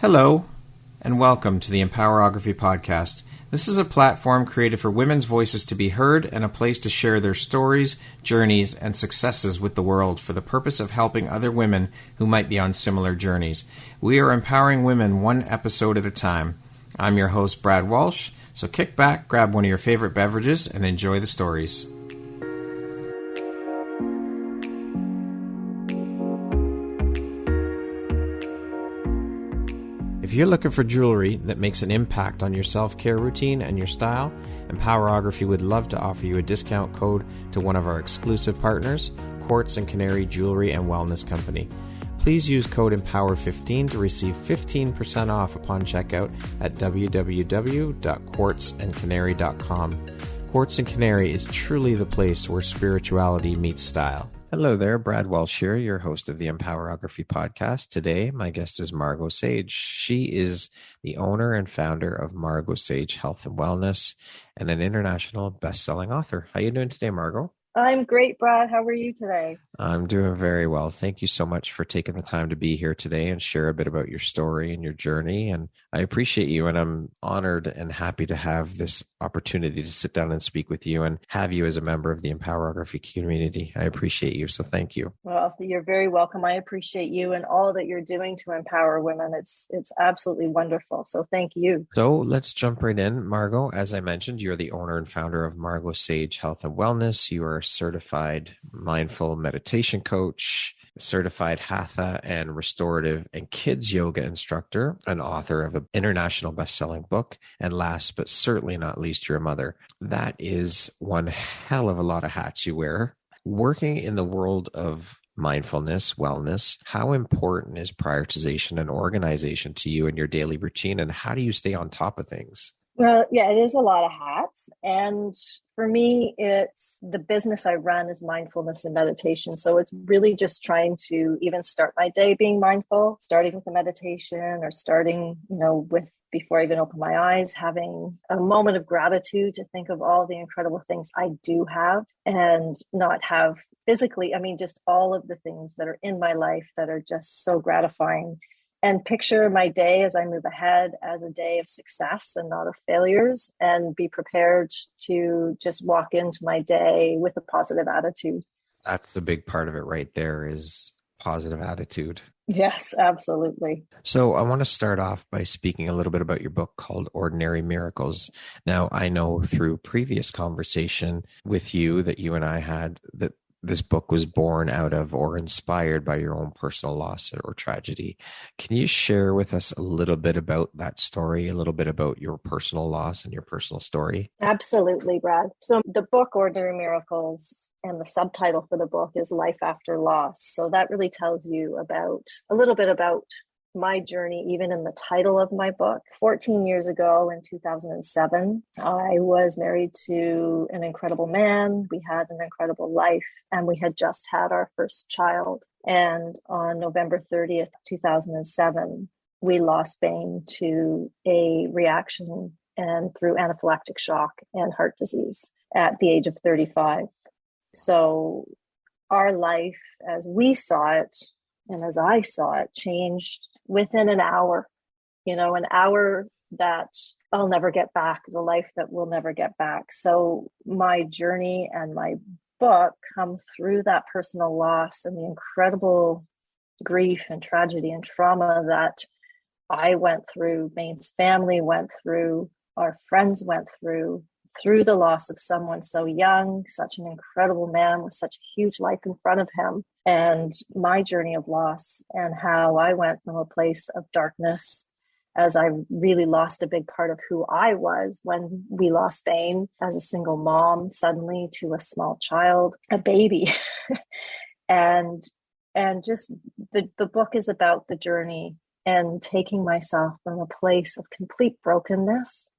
Hello, and welcome to the Empowerography Podcast. This is a platform created for women's voices to be heard and a place to share their stories, journeys, and successes with the world for the purpose of helping other women who might be on similar journeys. We are empowering women one episode at a time. I'm your host, Brad Walsh, so kick back, grab one of your favorite beverages, and enjoy the stories. If you're looking for jewelry that makes an impact on your self-care routine and your style, Empowerography would love to offer you a discount code to one of our exclusive partners, Quartz and Canary Jewelry and Wellness Company. Please use code EMPOWER15 to receive 15% off upon checkout at www.quartzandcanary.com. Quartz and Canary is truly the place where spirituality meets style. Hello there, Brad Walsh here, your host of the Empowerography Podcast. Today, my guest is Margo Sage. She is the owner and founder of Margo Sage Health and Wellness and an international best-selling author. How are you doing today, Margo? I'm great, Brad. How are you today? I'm doing very well. Thank you so much for taking the time to be here today and share a bit about your story and your journey. And I appreciate you, and I'm honored and happy to have this opportunity to sit down and speak with you and have you as a member of the Empowerography community. I appreciate you, so thank you. Well, you're very welcome. I appreciate you and all that you're doing to empower women. It's absolutely wonderful. So thank you. So let's jump right in. Margo, as I mentioned, you're the owner and founder of Margo Sage Health and Wellness. You are a certified mindful meditation coach, certified hatha and restorative and kids yoga instructor, an author of an international best-selling book, and last but certainly not least, you're a mother. That is one hell of a lot of hats you wear. Working in the world of mindfulness, wellness, how important is prioritization and organization to you in your daily routine, and how do you stay on top of things? Well, yeah, it is a lot of hats. And for me, it's the business I run is mindfulness and meditation. So it's really just trying to even start my day being mindful, starting with the meditation or starting, with before I even open my eyes, having a moment of gratitude to think of all the incredible things I do have and not have physically, just all of the things that are in my life that are just so gratifying. And picture my day as I move ahead as a day of success and not of failures, and be prepared to just walk into my day with a positive attitude. That's the big part of it right there, is positive attitude. Yes, absolutely. So I want to start off by speaking a little bit about your book called Ordinary Miracles. Now, I know through previous conversation with you that you and I had that this book was born out of or inspired by your own personal loss or tragedy. Can you share with us a little bit about that story, a little bit about your personal loss and your personal story? Absolutely, Brad. So the book, Ordinary Miracles, and the subtitle for the book is Life After Loss. So that really tells you a little bit about my journey, even in the title of my book. 14 years ago in 2007, I was married to an incredible man. We had an incredible life, and we had just had our first child. And on November 30th, 2007, we lost Bane to a reaction and through anaphylactic shock and heart disease at the age of 35. So our life, as we saw it, and as I saw it, changed within an hour, an hour that I'll never get back, the life that we'll never get back. So my journey and my book come through that personal loss and the incredible grief and tragedy and trauma that I went through, Bane's family went through, our friends went through the loss of someone so young, such an incredible man with such a huge life in front of him, and my journey of loss and how I went from a place of darkness as I really lost a big part of who I was when we lost Bane as a single mom suddenly to a small child, a baby. and just the book is about the journey and taking myself from a place of complete brokenness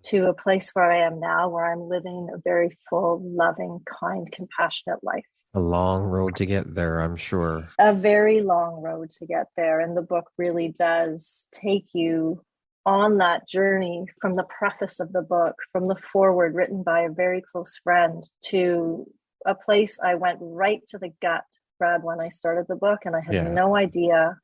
to a place where I am now, where I'm living a very full, loving, kind, compassionate life. A long road to get there, I'm sure. A very long road to get there. And the book really does take you on that journey from the preface of the book, from the foreword written by a very close friend, to a place I went right to the gut Brad, when I started the book, and I had Yeah. no idea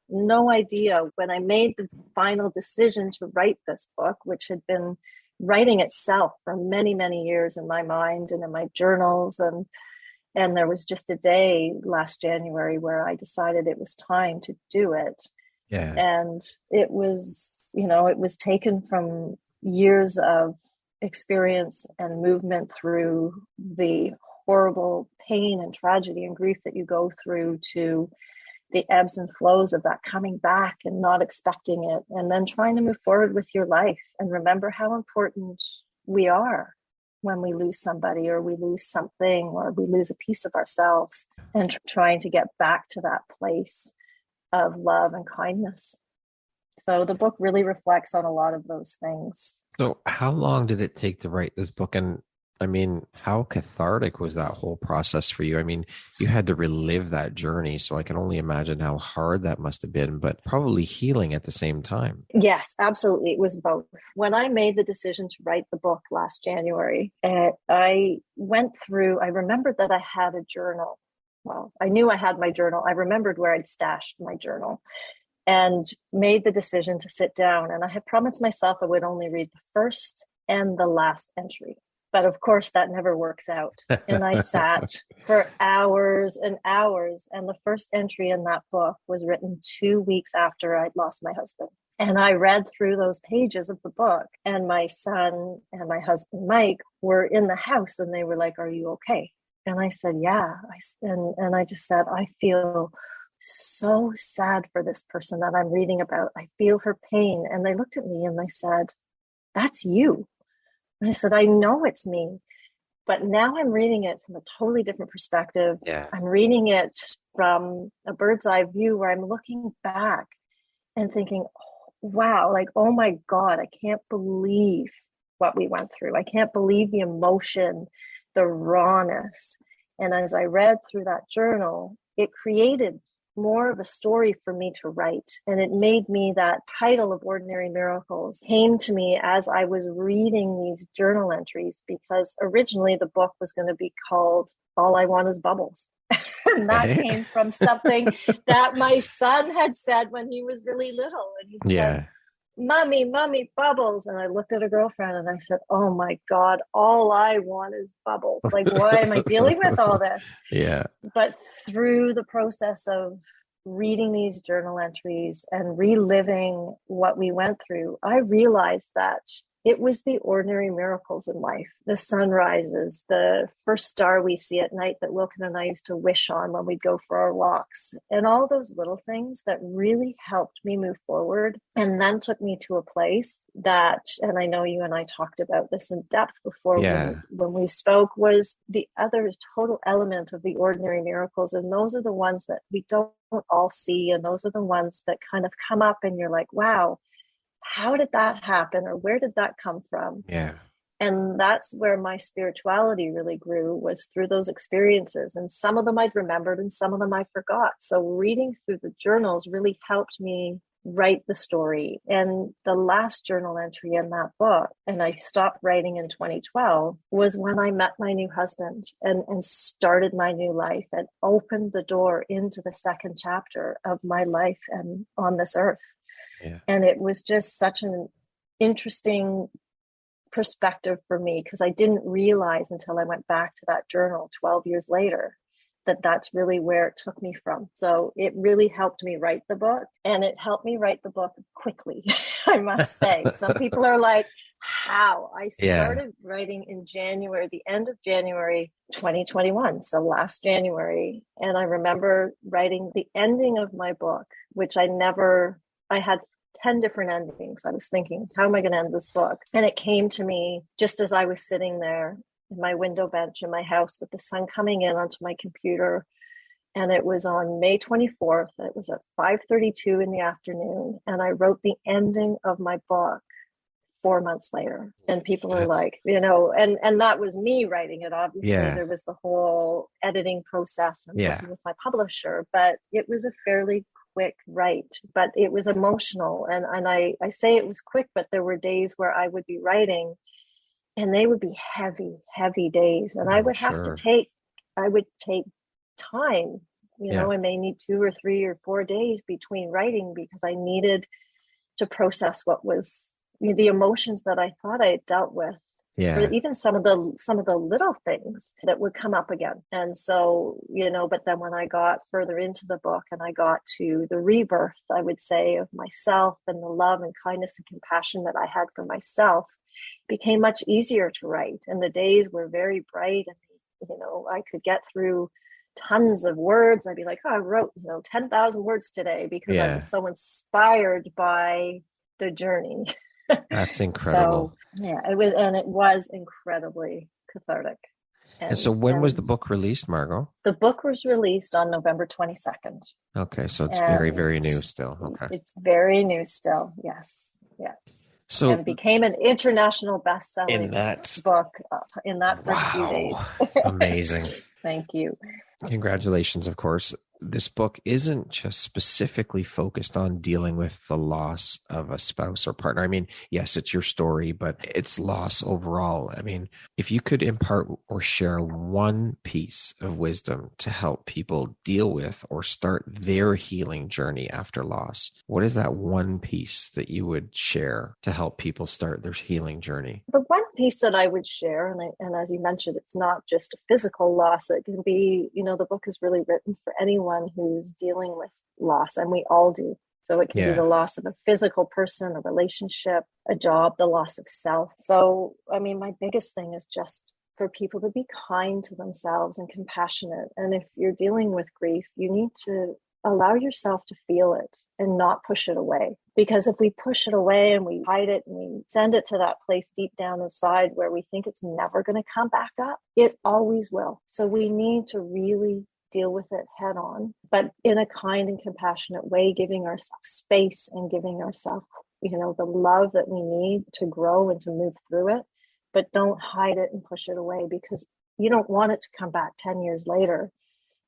when I made the final decision to write this book, which had been writing itself for many, many years in my mind and in my journals. And there was just a day last January where I decided it was time to do it. Yeah. And it was, it was taken from years of experience and movement through the horrible pain and tragedy and grief that you go through, to the ebbs and flows of that coming back and not expecting it, and then trying to move forward with your life and remember how important we are when we lose somebody or we lose something or we lose a piece of ourselves, and trying to get back to that place of love and kindness. So the book really reflects on a lot of those things. So how long did it take to write this book? And I mean, how cathartic was that whole process for you? I mean, you had to relive that journey, so I can only imagine how hard that must have been, but probably healing at the same time. Yes, absolutely. It was both. When I made the decision to write the book last January, I remembered that I had a journal. Well, I knew I had my journal. I remembered where I'd stashed my journal, and made the decision to sit down. And I had promised myself I would only read the first and the last entry. But of course, that never works out. And I sat for hours and hours. And the first entry in that book was written 2 weeks after I'd lost my husband. And I read through those pages of the book, and my son and my husband, Mike, were in the house, and they were like, "Are you okay?" And I said, "Yeah." And I just said, "I feel so sad for this person that I'm reading about. I feel her pain." And they looked at me and they said, "That's you." And I said, "I know it's me, but now I'm reading it from a totally different perspective. Yeah. I'm reading it from a bird's eye view where I'm looking back and thinking, oh, wow, like, oh my God, I can't believe what we went through. I can't believe the emotion, the rawness." And as I read through that journal, it created more of a story for me to write. And it made me, that title of Ordinary Miracles came to me as I was reading these journal entries, because originally the book was going to be called All I Want Is Bubbles. And that came from something that my son had said when he was really little. And he said, Mommy, bubbles. And I looked at a girlfriend and I said, oh my God, all I want is bubbles. Like, why am I dealing with all this? Yeah. But through the process of reading these journal entries and reliving what we went through, I realized that it was the ordinary miracles in life. The sunrises, the first star we see at night that Wilkin and I used to wish on when we'd go for our walks, and all those little things that really helped me move forward, and then took me to a place that, and I know you and I talked about this in depth before when we spoke, was the other total element of the ordinary miracles. And those are the ones that we don't all see. And those are the ones that kind of come up and you're like, wow, how did that happen? Or where did that come from? Yeah. And that's where my spirituality really grew, was through those experiences. And some of them I'd remembered and some of them I forgot. So reading through the journals really helped me write the story. And the last journal entry in that book, and I stopped writing in 2012, was when I met my new husband and started my new life and opened the door into the second chapter of my life and on this earth. Yeah. And it was just such an interesting perspective for me, because I didn't realize until I went back to that journal 12 years later that that's really where it took me from. So it really helped me write the book, and it helped me write the book quickly, I must say. Some people are like, how? I started writing in January, the end of January 2021, so last January. And I remember writing the ending of my book, which I had 10 different endings. I was thinking, how am I going to end this book? And it came to me just as I was sitting there in my window bench in my house with the sun coming in onto my computer. And it was on May 24th. It was at 5:32 in the afternoon. And I wrote the ending of my book 4 months later. And people are like, and that was me writing it. Obviously, there was the whole editing process and working with my publisher, but it was a fairly quick write, but it was emotional. And I say it was quick, but there were days where I would be writing and they would be heavy, heavy days. And I would have to take time I may need 2 or 3 or 4 days between writing because I needed to process what was the emotions that I thought I had dealt with. Yeah. Or even some of the little things that would come up again. And so, but then when I got further into the book and I got to the rebirth, I would say, of myself and the love and kindness and compassion that I had for myself, it became much easier to write. And the days were very bright and, I could get through tons of words. I'd be like, I wrote, 10,000 words today because I was so inspired by the journey. That's incredible. So, it was incredibly cathartic. And so when was the book released, Margo? The book was released on November 22nd. Okay, so it's very, very new still. Okay. It's very new still, yes. So and it became an international best-selling book in that first few days. Amazing. Thank you. Congratulations, of course. This book isn't just specifically focused on dealing with the loss of a spouse or partner. I mean, yes, it's your story, but it's loss overall. I mean, if you could impart or share one piece of wisdom to help people deal with or start their healing journey after loss, what is that one piece that you would share to help people start their healing journey? The one piece that I would share, and as you mentioned, it's not just a physical loss. It can be, the book is really written for anyone who's dealing with loss, and we all do. So it can be the loss of a physical person, a relationship, a job, the loss of self. So, my biggest thing is just for people to be kind to themselves and compassionate. And if you're dealing with grief, you need to allow yourself to feel it and not push it away. Because if we push it away and we hide it and we send it to that place deep down inside where we think it's never going to come back up, it always will. So we need to really deal with it head on, but in a kind and compassionate way, giving ourselves space and giving ourselves, the love that we need to grow and to move through it. But don't hide it and push it away, because you don't want it to come back 10 years later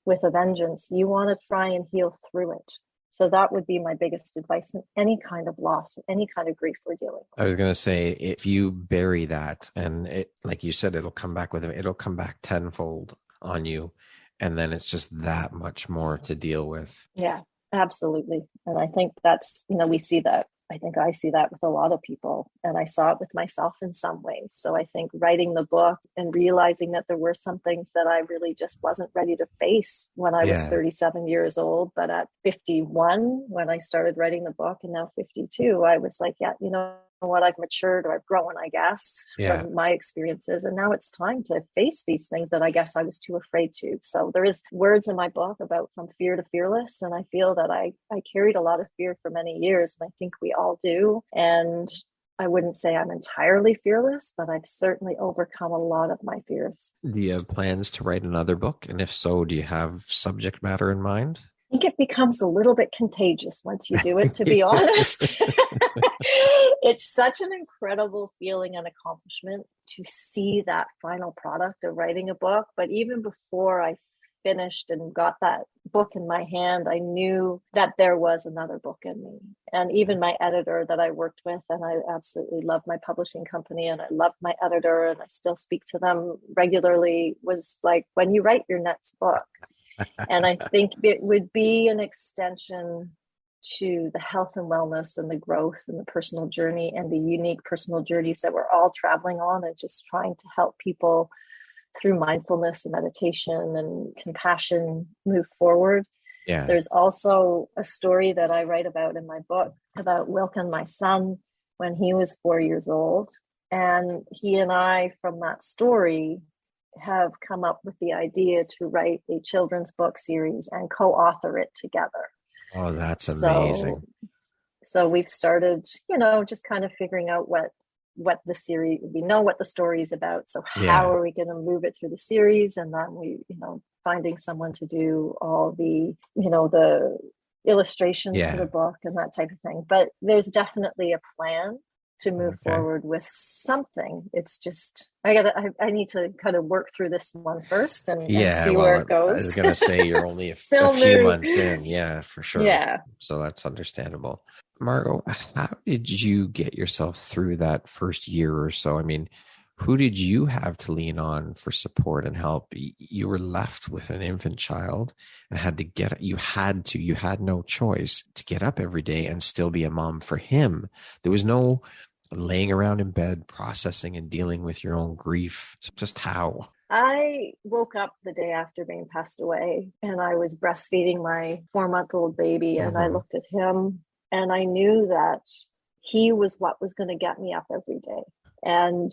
with a vengeance. You want to try and heal through it. So that would be my biggest advice in any kind of loss, any kind of grief we're dealing with. I was going to say, if you bury that and it, like you said, it'll come back tenfold on you. And then it's just that much more to deal with. Yeah, absolutely. And I think that's, we see that. I think I see that with a lot of people, and I saw it with myself in some ways. So I think writing the book and realizing that there were some things that I really just wasn't ready to face when I was 37 years old. But at 51, when I started writing the book, and now 52, I was like, what, I've matured, or I've grown, I guess, from my experiences. And now it's time to face these things that I guess I was too afraid to. So there is words in my book about from fear to fearless. And I feel that I carried a lot of fear for many years. And I think we all do. And I wouldn't say I'm entirely fearless, but I've certainly overcome a lot of my fears. Do you have plans to write another book? And if so, do you have subject matter in mind? I think it becomes a little bit contagious once you do it, to be honest. It's such an incredible feeling and accomplishment to see that final product of writing a book. But even before I finished and got that book in my hand, I knew that there was another book in me. And even my editor that I worked with, and I absolutely love my publishing company and I love my editor and I still speak to them regularly, was like, when you write your next book. And I think it would be an extension to the health and wellness and the growth and the personal journey and the unique personal journeys that we're all traveling on, and just trying to help people through mindfulness and meditation and compassion move forward. Yeah. There's also a story that I write about in my book about Wilkin, my son, when he was 4 years old. And he and I, from that story, have come up with the idea to write a children's book series and co-author it together. Oh, that's amazing. So we've started, just kind of figuring out what the series, we know what the story is about. So how are we going to move it through the series? And then we, finding someone to do all the, the illustrations for the book and that type of thing. But there's definitely a plan to move forward with something. It's just, I need to kind of work through this one first and see where it goes. I was going to say you're only a few months in. Yeah, for sure. Yeah. So that's understandable. Margo, how did you get yourself through that first year or so? I mean, who did you have to lean on for support and help? You were left with an infant child and you had no choice to get up every day and still be a mom for him. There was no laying around in bed, processing and dealing with your own grief. Just how? I woke up the day after being passed away, and I was breastfeeding my 4-month-old baby, and I looked at him and I knew that he was what was going to get me up every day. And,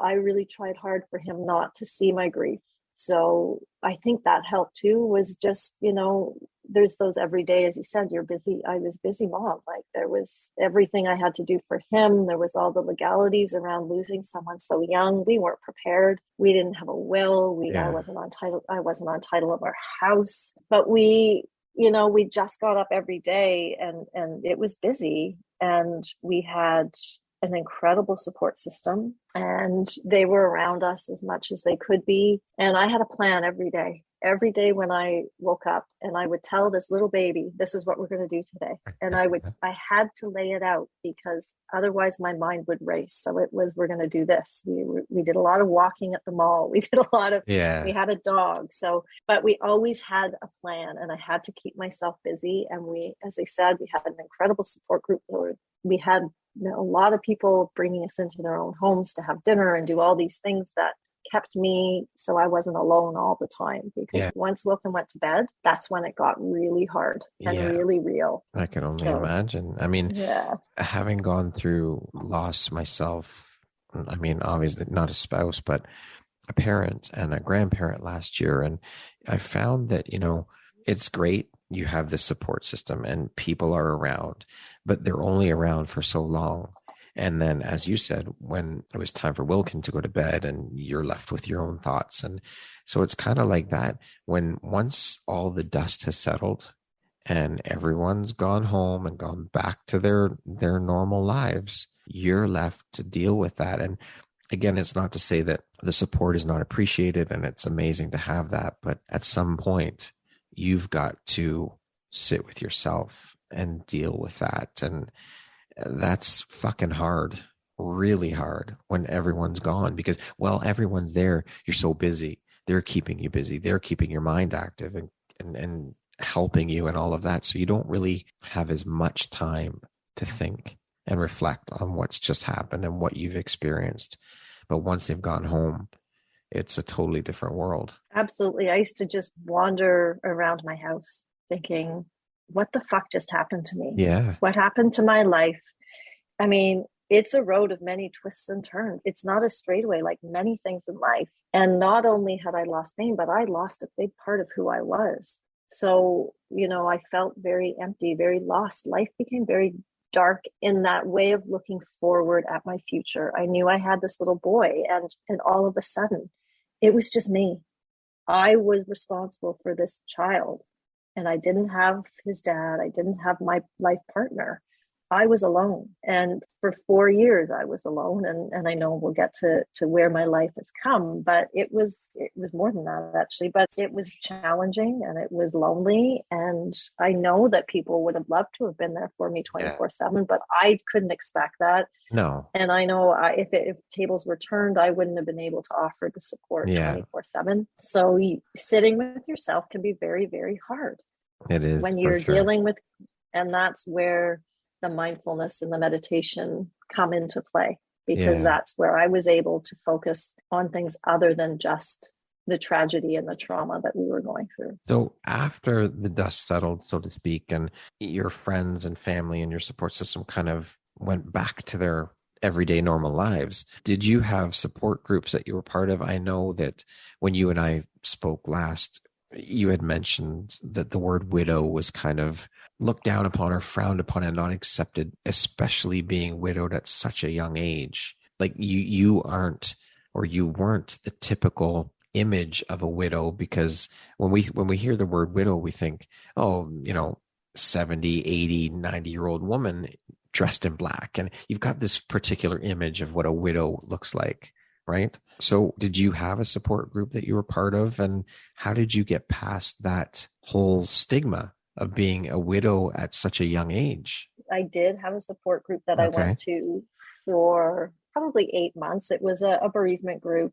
I really tried hard for him not to see my grief. So I think that helped too, was just, there's those every day, as you said, you're busy. I was busy mom. Like, there was everything I had to do for him. There was all the legalities around losing someone so young. We weren't prepared. We didn't have a will. I wasn't on title of our house, but we just got up every day, and it was busy, and we had an incredible support system, and they were around us as much as they could be. And I had a plan every day when I woke up, and I would tell this little baby, this is what we're going to do today. And I had to lay it out, because otherwise my mind would race. So it was, we're going to do this. We did a lot of walking at the mall. We did a lot of, we had a dog. So, but we always had a plan, and I had to keep myself busy. And as I said, we had an incredible support group. We had a lot of people bringing us into their own homes to have dinner and do all these things that kept me, so I wasn't alone all the time. Because once Wilkin went to bed, that's when it got really hard and really real. I can only imagine. I mean, having gone through loss myself, I mean, obviously not a spouse, but a parent and a grandparent last year. And I found that, it's great. You have this support system and people are around, but they're only around for so long. And then, as you said, when it was time for Wilkin to go to bed, and you're left with your own thoughts. And so it's kind of like that. Once all the dust has settled and everyone's gone home and gone back to their normal lives, you're left to deal with that. And again, it's not to say that the support is not appreciated, and it's amazing to have that. But at some point, you've got to sit with yourself and deal with that. And that's fucking hard, really hard, when everyone's gone, because, well, everyone's there. You're so busy. They're keeping you busy. They're keeping your mind active and helping you and all of that. So you don't really have as much time to think and reflect on what's just happened and what you've experienced. But once they've gone home, it's a totally different world. Absolutely. I used to just wander around my house thinking, what the fuck just happened to me? Yeah. What happened to my life? I mean, it's a road of many twists and turns. It's not a straightaway, like many things in life. And not only had I lost pain, but I lost a big part of who I was. So, I felt very empty, very lost. Life became very dark in that way of looking forward at my future. I knew I had this little boy, and all of a sudden, it was just me. I was responsible for this child, and I didn't have his dad. I didn't have my life partner. I was alone. And for 4 years, I was alone. And I know we'll get to where my life has come, but it was more than that, actually. But it was challenging, and it was lonely. And I know that people would have loved to have been there for me 24/7, but I couldn't expect that. No. And I know if tables were turned, I wouldn't have been able to offer the support 24/7. So sitting with yourself can be very, very hard. It is. When you're dealing with, and that's where the mindfulness and the meditation come into play, because that's where I was able to focus on things other than just the tragedy and the trauma that we were going through. So after the dust settled, so to speak, and your friends and family and your support system kind of went back to their everyday normal lives, did you have support groups that you were part of? I know that when you and I spoke last, you had mentioned that the word widow was kind of looked down upon or frowned upon and not accepted, especially being widowed at such a young age. Like you aren't, or you weren't, the typical image of a widow, because when we hear the word widow, we think, 70, 80, 90-year-old woman dressed in black. And you've got this particular image of what a widow looks like, right? So did you have a support group that you were part of? And how did you get past that whole stigma of being a widow at such a young age? I did have a support group that I went to for probably 8 months. It was a bereavement group.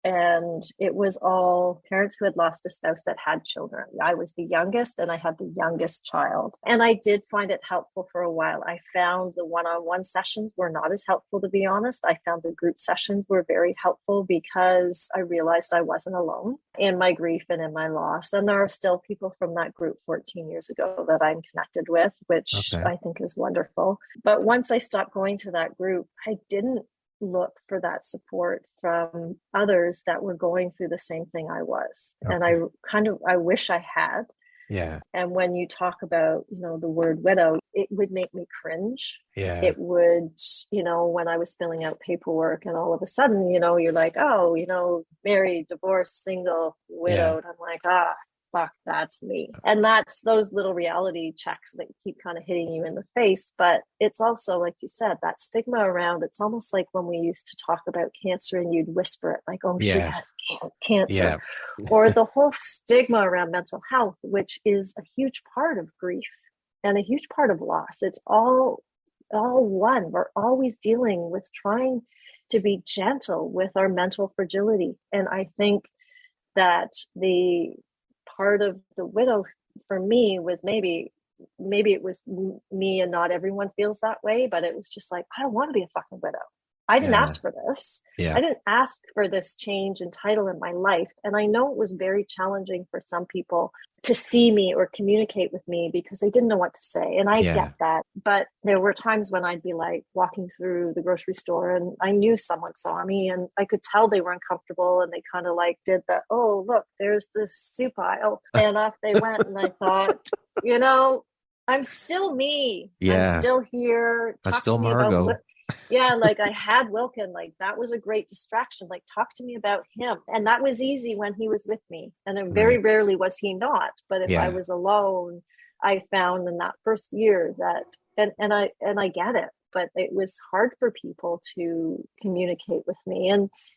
And it was all parents who had lost a spouse that had children. I was the youngest and I had the youngest child. And I did find it helpful for a while. I found the one-on-one sessions were not as helpful, to be honest. I found the group sessions were very helpful because I realized I wasn't alone in my grief and in my loss. And there are still people from that group 14 years ago that I'm connected with, which I think is wonderful. But once I stopped going to that group, I didn't look for that support from others that were going through the same thing I was. And I wish I had. Yeah. And when you talk about, the word widow, it would make me cringe. Yeah. It would, when I was filling out paperwork and all of a sudden, you're like, oh, married, divorced, single, widowed. I'm like, fuck, that's me. And that's those little reality checks that keep kind of hitting you in the face. But it's also, like you said, that stigma around, it's almost like when we used to talk about cancer and you'd whisper it like, oh, she has cancer. Or the whole stigma around mental health, which is a huge part of grief and a huge part of loss. It's all one. We're always dealing with trying to be gentle with our mental fragility. And I think that the part of the widow for me was maybe it was me and not everyone feels that way, but it was just like, I don't want to be a fucking widow. I didn't ask for this. I didn't ask for this change in title in my life. And I know it was very challenging for some people to see me or communicate with me because they didn't know what to say. And I get that. But there were times when I'd be like walking through the grocery store and I knew someone saw me and I could tell they were uncomfortable and they kind of like did the, oh, look, there's this soup aisle. And off they went. And I thought, I'm still me. I'm still here. I'm still Margo. Like I had Wilkin, like that was a great distraction. Like talk to me about him. And that was easy when he was with me. And then very rarely was he not. But if I was alone, I found in that first year that, and I get it, but it was hard for people to communicate with me.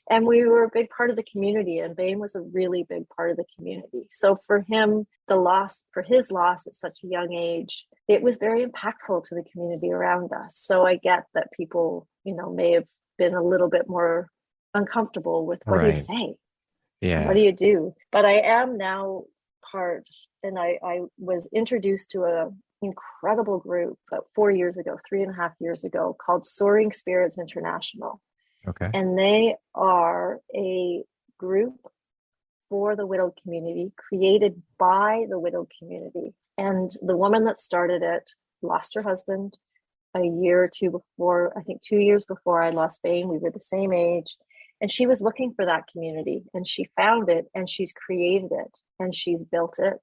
And we were a big part of the community and Bain was a really big part of the community. So for him, his loss at such a young age, it was very impactful to the community around us. So I get that people, may have been a little bit more uncomfortable with what do you say? What do you do? But I am now part, and I was introduced to an incredible group about 3.5 years ago, called Soaring Spirits International. Okay. And they are a group for the widowed community, created by the widowed community. And the woman that started it lost her husband a year or two before, I think 2 years before I lost Bain. We were the same age. And she was looking for that community and she found it and she's created it and she's built it.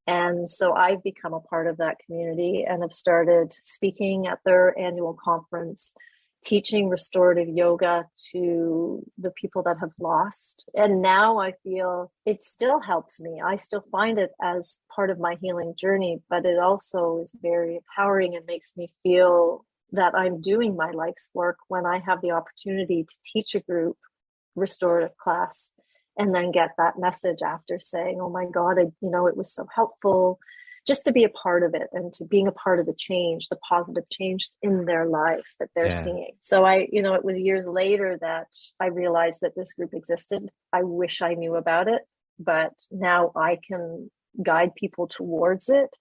And so I've become a part of that community and have started speaking at their annual conference, teaching restorative yoga to the people that have lost. And now I feel it still helps me. I still find it as part of my healing journey, but it also is very empowering and makes me feel that I'm doing my life's work when I have the opportunity to teach a group restorative class and then get that message after saying, oh my God, it was so helpful. Just to be a part of it and to being a part of the change, the positive change in their lives that they're seeing. So it was years later that I realized that this group existed. I wish I knew about it, but now I can guide people towards it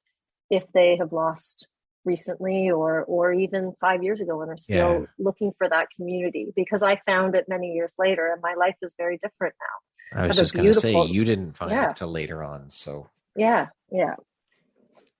if they have lost recently or even 5 years ago and are still looking for that community, because I found it many years later and my life is very different now. I was just going to say, you didn't find it till later on. So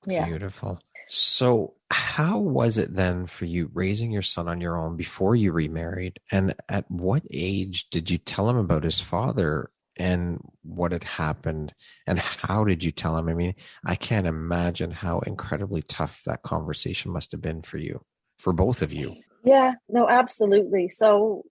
beautiful. So how was it then for you raising your son on your own before you remarried? And at what age did you tell him about his father and what had happened? And how did you tell him? I mean, I can't imagine how incredibly tough that conversation must have been for you, for both of you. Yeah, no, absolutely. So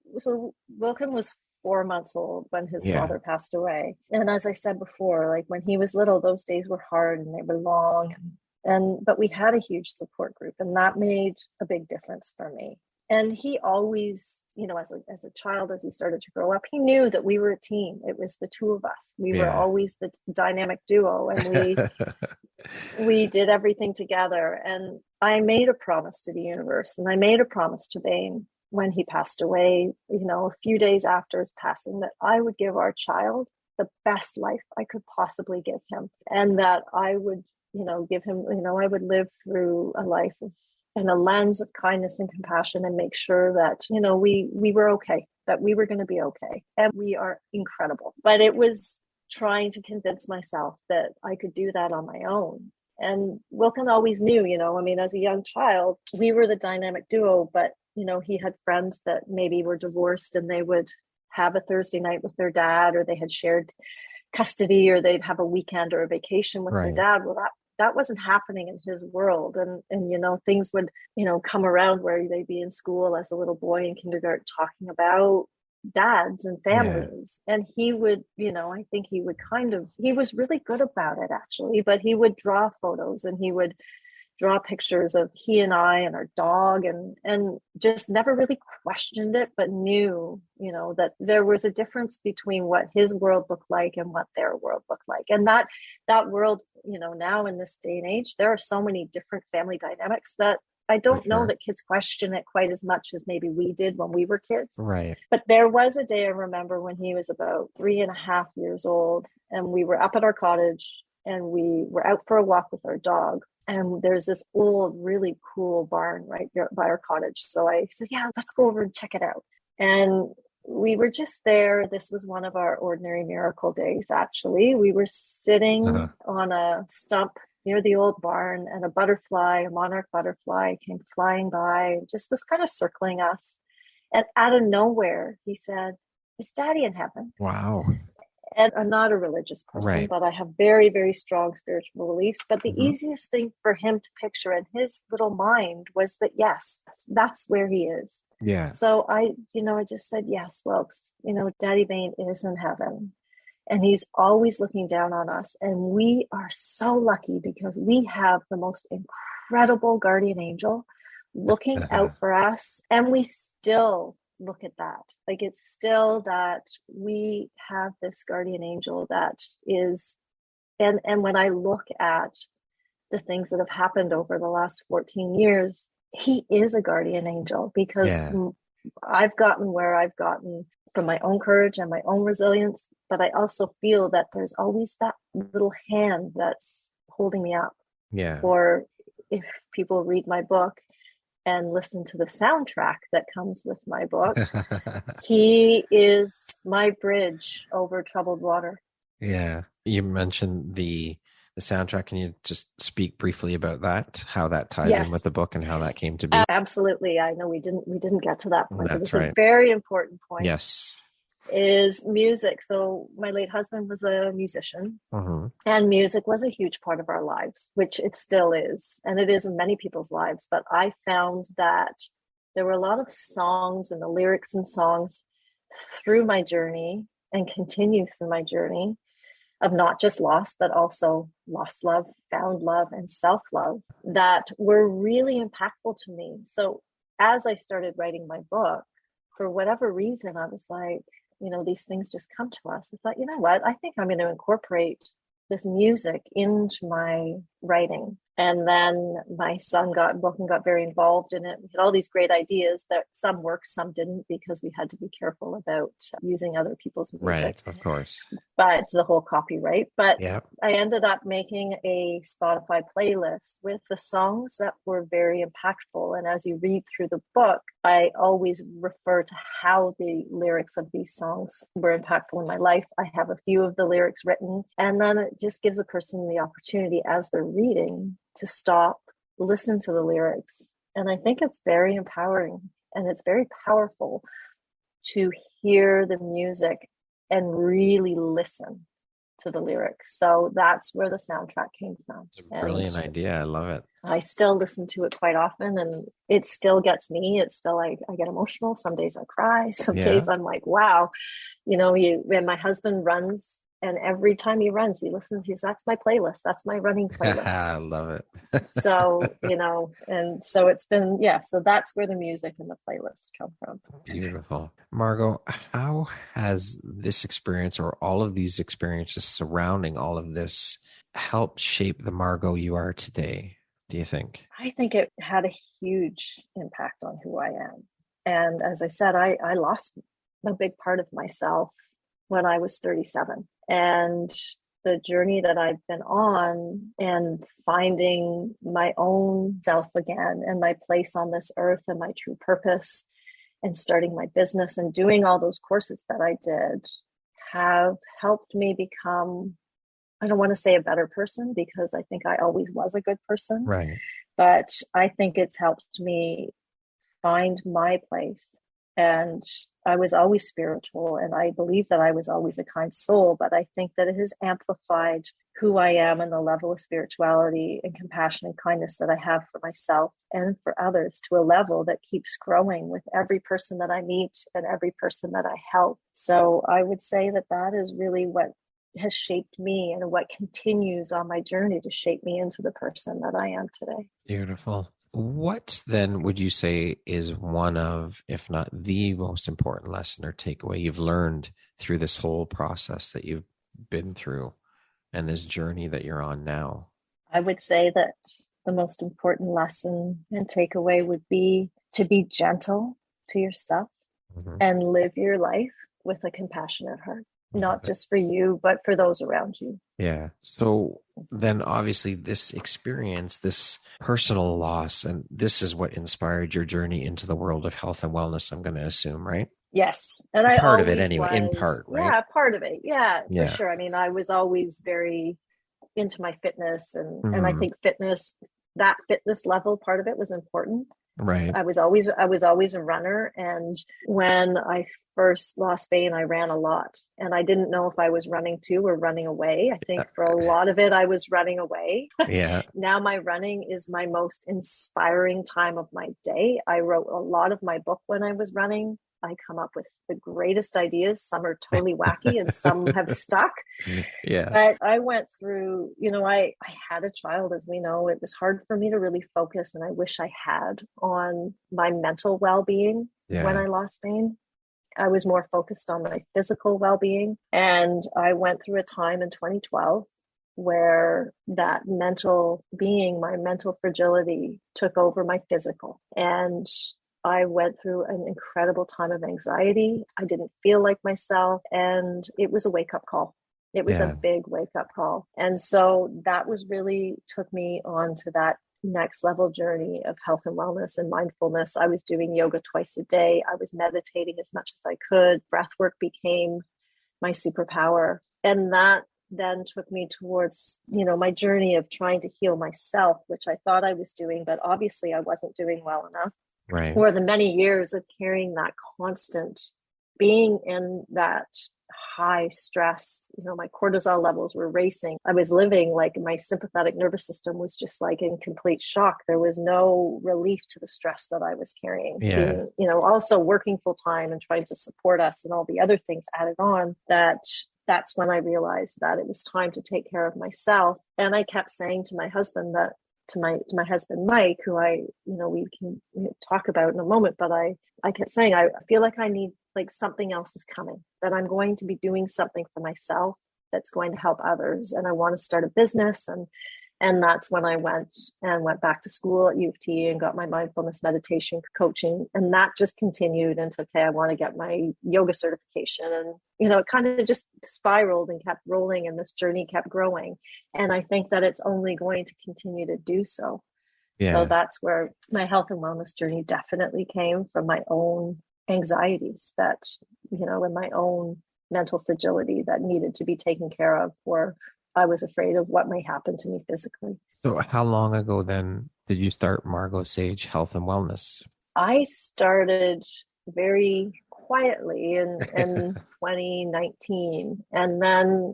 Wilkin was 4 months old when his father passed away. And as I said before, like when he was little, those days were hard and they were long. But we had a huge support group and that made a big difference for me. And he always, as a child, as he started to grow up, he knew that we were a team. It was the two of us. We were always the dynamic duo and we did everything together. And I made a promise to the universe and I made a promise to Bain when he passed away, a few days after his passing, that I would give our child the best life I could possibly give him. And that I would, give him, I would live through a life and a lens of kindness and compassion and make sure that, we were okay, that we were going to be okay. And we are incredible. But it was trying to convince myself that I could do that on my own. And Wilkin always knew, as a young child, we were the dynamic duo, but, he had friends that maybe were divorced and they would have a Thursday night with their dad, or they had shared custody, or they'd have a weekend or a vacation with their dad. Well, that wasn't happening in his world. And things would, come around where they'd be in school as a little boy in kindergarten talking about dads and families. And he would, I think he would he was really good about it actually, but he would draw photos and he would draw pictures of he and I and our dog, and just never really questioned it, but knew, that there was a difference between what his world looked like and what their world looked like. And that world, now in this day and age, there are so many different family dynamics that I don't know that kids question it quite as much as maybe we did when we were kids. Right. But there was a day I remember when he was about 3.5 years old, and we were up at our cottage and we were out for a walk with our dog. And there's this old, really cool barn right by our cottage. So I said, yeah, let's go over and check it out. And we were just there. This was one of our ordinary miracle days, actually. We were sitting on a stump near the old barn, and a monarch butterfly came flying by, just was kind of circling us. And out of nowhere, he said, "Is Daddy in heaven?" Wow. And I'm not a religious person, but I have very, very strong spiritual beliefs. But the easiest thing for him to picture in his little mind was that, yes, that's where he is. Yeah. So I just said, yes, Wilkes, Daddy Bain is in heaven. And he's always looking down on us. And we are so lucky because we have the most incredible guardian angel looking out for us. And we still look at that. Like, it's still that we have this guardian angel that is, and when I look at the things that have happened over the last 14 years, he is a guardian angel, because I've gotten where I've gotten from my own courage and my own resilience, but I also feel that there's always that little hand that's holding me up. Yeah. Or if people read my book and listen to the soundtrack that comes with my book, he is my bridge over troubled water. Yeah. You mentioned the soundtrack. Can you just speak briefly about that, how that ties in with the book and how that came to be? Absolutely. I know we didn't get to that point. That's but it's a very important point. Yes. Is music. So my late husband was a musician, and music was a huge part of our lives, which it still is. And it is in many people's lives. But I found that there were a lot of songs and the lyrics and songs through my journey, and continue through my journey, of not just loss, but also lost love, found love, and self-love, that were really impactful to me. So as I started writing my book, for whatever reason, I was like, these things just come to us. I thought, you know what? I think I'm going to incorporate this music into my writing. And then my son Wilkin got very involved in it. We had all these great ideas that some worked, some didn't, because we had to be careful about using other people's music. Right, of course. But the whole copyright. But I ended up making a Spotify playlist with the songs that were very impactful. And as you read through the book, I always refer to how the lyrics of these songs were impactful in my life. I have a few of the lyrics written, and then it just gives a person the opportunity as they're reading to stop, listen to the lyrics. And I think it's very empowering, and it's very powerful to hear the music and really listen to the lyrics. So that's where the soundtrack came from. It's a brilliant idea. I love it. I still listen to it quite often, and it still gets me. It's still I get emotional. Some days I cry. Some days I'm like, wow, when my husband runs, and every time he runs, he listens, that's my playlist. That's my running playlist. I love it. So, and so it's been, so that's where the music and the playlists come from. Beautiful. Margo, how has this experience, or all of these experiences surrounding all of this, helped shape the Margo you are today, do you think? I think it had a huge impact on who I am. And as I said, I lost a big part of myself when I was 37. And the journey that I've been on and finding my own self again and my place on this earth and my true purpose and starting my business and doing all those courses that I did have helped me become, I don't want to say a better person because I think I always was a good person, Right. but I think it's helped me find my place. And I was always spiritual, and I believe that I was always a kind soul, but I think that it has amplified who I am and the level of spirituality and compassion and kindness that I have for myself and for others to a level that keeps growing with every person that I meet and every person that I help. So I would say that that is really what has shaped me and what continues on my journey to shape me into the person that I am today. Beautiful. What then would you say is one of, if not the most important lesson or takeaway you've learned through this whole process that you've been through and this journey that you're on now? I would say that the most important lesson and takeaway would be to be gentle to yourself and live your life with a compassionate heart, not just for you, but for those around you. Yeah. So then obviously this experience, this personal loss, and this is what inspired your journey into the world of health and wellness, I'm going to assume, right? Yes. And I part of it anyway, in part, right? Yeah, part of it. Yeah, for sure. I mean, I was always very into my fitness and I think that fitness level part of it was important. Right. I was always a runner. And when I first lost Spain, I ran a lot and I didn't know if I was running to or running away. I think for a lot of it, I was running away. Yeah. Now my running is my most inspiring time of my day. I wrote a lot of my book when I was running. I come up with the greatest ideas. Some are totally wacky and some have stuck. Yeah. But I went through, I had a child, as we know. It was hard for me to really focus, and I wish I had, on my mental well-being when I lost Spain. I was more focused on my physical well-being. And I went through a time in 2012 where that mental being, my mental fragility took over my physical. And I went through an incredible time of anxiety. I didn't feel like myself. And it was a wake-up call. It was a big wake-up call. And so that was really took me on to that next level journey of health and wellness and mindfulness. I was doing yoga twice a day. I was meditating as much as I could. Breathwork became my superpower. And that then took me towards, my journey of trying to heal myself, which I thought I was doing, but obviously I wasn't doing well enough. Right. For the many years of carrying that constant being in that high stress, my cortisol levels were racing. I was living like my sympathetic nervous system was just like in complete shock. There was no relief to the stress that I was carrying. Yeah. Being, also working full time and trying to support us and all the other things added on, that's when I realized that it was time to take care of myself. And I kept saying to my husband that, to my husband, Mike, who we can talk about in a moment, but I kept saying, I feel like I need, like, something else is coming, that I'm going to be doing something for myself that's going to help others. And I want to start a business. And that's when I went back to school at U of T and got my mindfulness meditation coaching. And that just continued into, okay, I want to get my yoga certification. And, it kind of just spiraled and kept rolling, and this journey kept growing. And I think that it's only going to continue to do so. Yeah. So that's where my health and wellness journey definitely came from, my own anxieties that, and my own mental fragility that needed to be taken care of, or I was afraid of what may happen to me physically. So how long ago then did you start Margo Sage Health and Wellness? I started very quietly in 2019. And then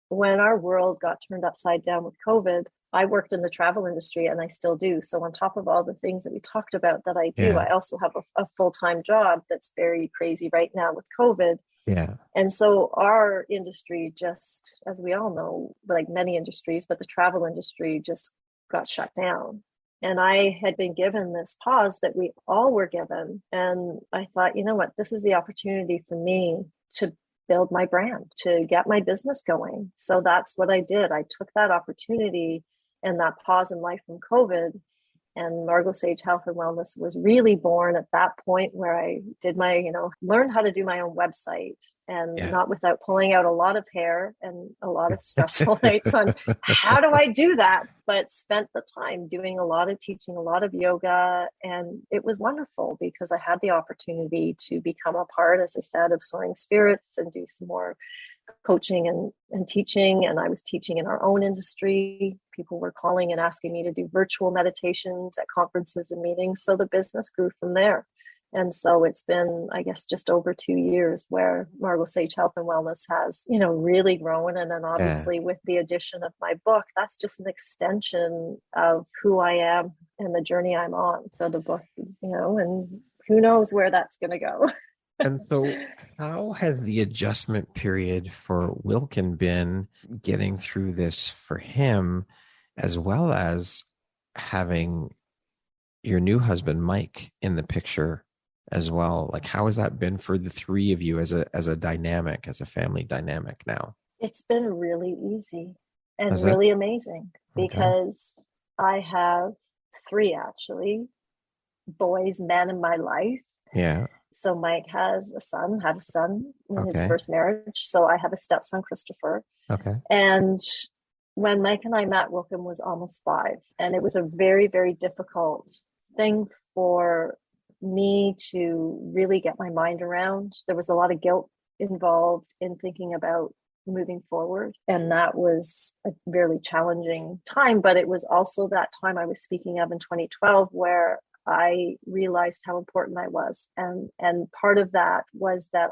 when our world got turned upside down with COVID, I worked in the travel industry, and I still do. So on top of all the things that we talked about that I do, I also have a full-time job that's very crazy right now with COVID. Yeah. And so our industry, just as we all know, like many industries, but the travel industry just got shut down. And I had been given this pause that we all were given. And I thought, you know what, this is the opportunity for me to build my brand, to get my business going. So that's what I did. I took that opportunity and that pause in life from COVID And Margo Sage Health and Wellness was really born at that point where I did my, learned how to do my own website, and not without pulling out a lot of hair and a lot of stressful nights on how do I do that, but spent the time doing a lot of teaching, a lot of yoga. And it was wonderful because I had the opportunity to become a part, as I said, of Soaring Spirits and do some more coaching and teaching. And I was teaching in our own industry. People were calling and asking me to do virtual meditations at conferences and meetings. So the business grew from there. And so it's been, I guess, just over 2 years where Margo Sage Health and Wellness has, really grown. And then obviously with the addition of my book, that's just an extension of who I am and the journey I'm on. So the book, and who knows where that's going to go. And so how has the adjustment period for Wilkin been, getting through this for him, as well as having your new husband, Mike, in the picture as well? Like, how has that been for the three of you as a dynamic, as a family dynamic now? It's been really easy and really amazing because I have 3 actually boys, men in my life. Yeah. So Mike had a son in his first marriage. So I have a stepson, Christopher. Okay. And when Mike and I met, Wilkin was almost 5. And it was a very, very difficult thing for me to really get my mind around. There was a lot of guilt involved in thinking about moving forward. And that was a really challenging time. But it was also that time I was speaking of in 2012 where I realized how important I was. And part of that was that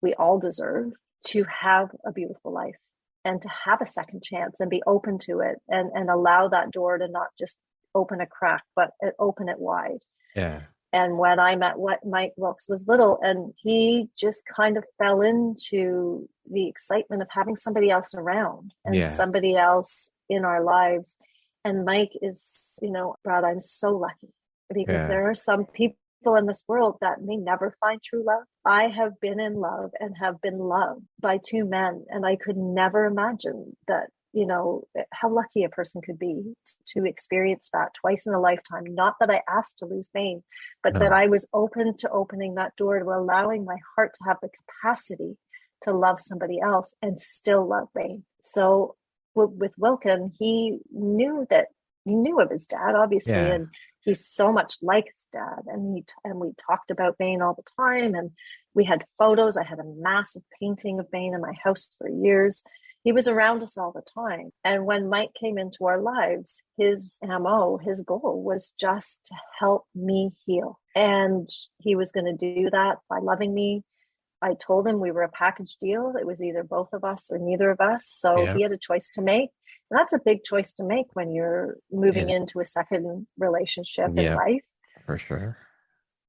we all deserve to have a beautiful life and to have a second chance and be open to it and allow that door to not just open a crack, but open it wide. Yeah. And when I met Mike Wilkes was little, and he just kind of fell into the excitement of having somebody else around and somebody else in our lives. And Mike is, Brad, I'm so lucky because there are some people in this world that may never find true love. I have been in love and have been loved by 2 men, and I could never imagine that, how lucky a person could be to experience that twice in a lifetime. Not that I asked to lose Bane, but that I was open to opening that door to allowing my heart to have the capacity to love somebody else and still love Bane. So with Wilkin, he knew of his dad, obviously, and he's so much like his dad. And we talked about Bane all the time, and we had photos. I had a massive painting of Bane in my house for years. He was around us all the time. And when Mike came into our lives, his goal was just to help me heal. And he was going to do that by loving me. I told him we were a package deal. It was either both of us or neither of us. So he had a choice to make. And that's a big choice to make when you're moving into a second relationship in life. For sure.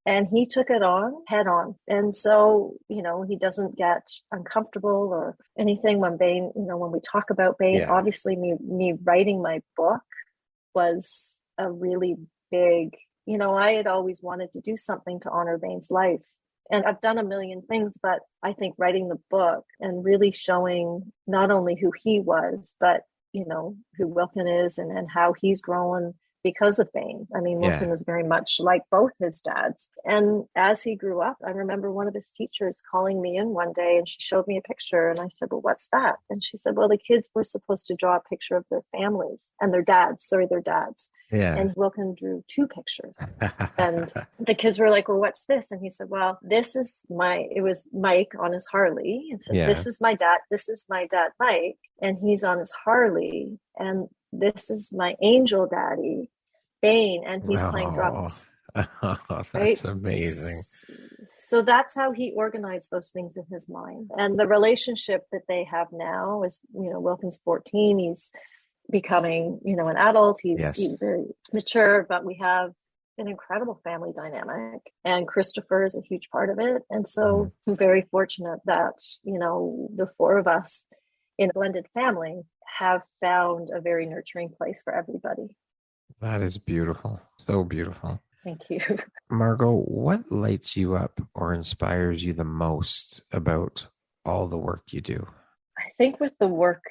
And he took it on head on. And so, he doesn't get uncomfortable or anything when Bane, when we talk about Bane. Obviously me writing my book was a really big, I had always wanted to do something to honor Bane's life. And I've done a million things, but I think writing the book and really showing not only who he was, but, who Wilkin is and how he's grown because of Bane. I mean, Wilkin was very much like both his dads. And as he grew up, I remember one of his teachers calling me in one day and she showed me a picture and I said, well, what's that? And she said, well, the kids were supposed to draw a picture of their families and their dads. Yeah. And Wilkin drew 2 pictures. And the kids were like, well, what's this? And he said, well, it was Mike on his Harley. And said, this is my dad, Mike. And he's on his Harley. And this is my angel daddy, Bane, and he's playing drums. That's amazing. So that's how he organized those things in his mind. And the relationship that they have now is, Wilkin's 14. He's becoming, an adult. He's very mature, but we have an incredible family dynamic. And Christopher is a huge part of it. And so I'm very fortunate that, the 4 of us in a blended family have found a very nurturing place for everybody. That is beautiful. So beautiful. Thank you. Margo, what lights you up or inspires you the most about all the work you do? I think with the work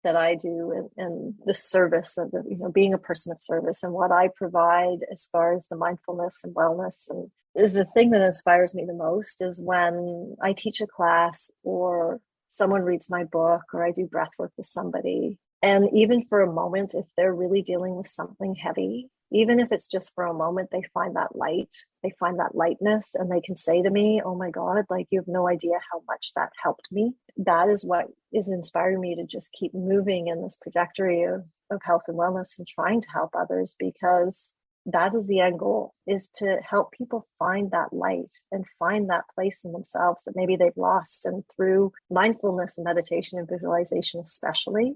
that I do and the service of being a person of service and what I provide as far as the mindfulness and wellness. And the thing that inspires me the most is when I teach a class or someone reads my book or I do breath work with somebody. And even for a moment, if they're really dealing with something heavy, even if it's just for a moment, they find that light, they find that lightness, and they can say to me, oh my God, like you have no idea how much that helped me. That is what is inspiring me to just keep moving in this trajectory of health and wellness and trying to help others, because that is the end goal, is to help people find that light and find that place in themselves that maybe they've lost. And through mindfulness and meditation and visualization, especially,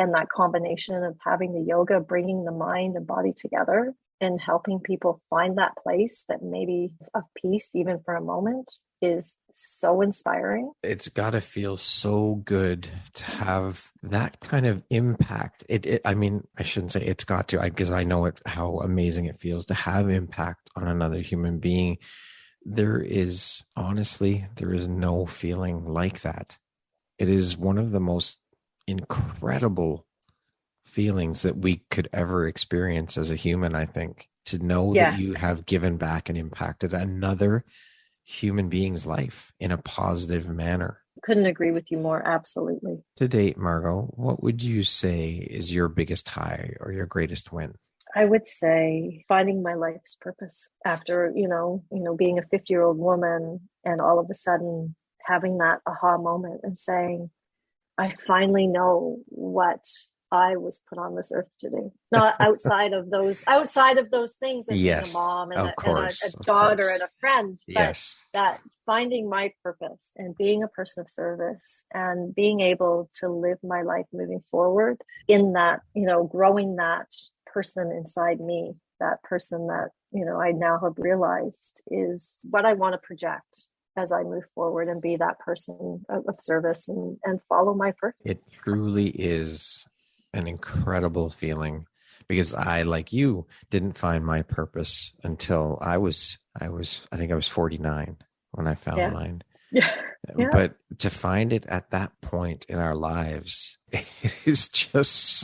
and that combination of having the yoga, bringing the mind and body together and helping people find that place that maybe of peace, even for a moment, is so inspiring. It's got to feel so good to have that kind of impact. I mean, I shouldn't say it's got to, because I know how amazing it feels to have impact on another human being. There is no feeling like that. It is one of the most incredible feelings that we could ever experience as a human, I think, to know that you have given back and impacted another human being's life in a positive manner. Couldn't agree with you more. Absolutely. To date, Margo, what would you say is your biggest high or your greatest win? I would say finding my life's purpose after, being a 50-year-old woman and all of a sudden having that aha moment and saying, I finally know what I was put on this earth to do. Not outside of those things, and being a mom and a daughter and a friend, but that finding my purpose and being a person of service and being able to live my life moving forward in that, growing that person inside me, that person that, I now have realized is what I want to project as I move forward and be that person of service and follow my purpose. It truly is an incredible feeling, because I, like you, didn't find my purpose until I think I was 49 when I found mine. Yeah. But to find it at that point in our lives, it is just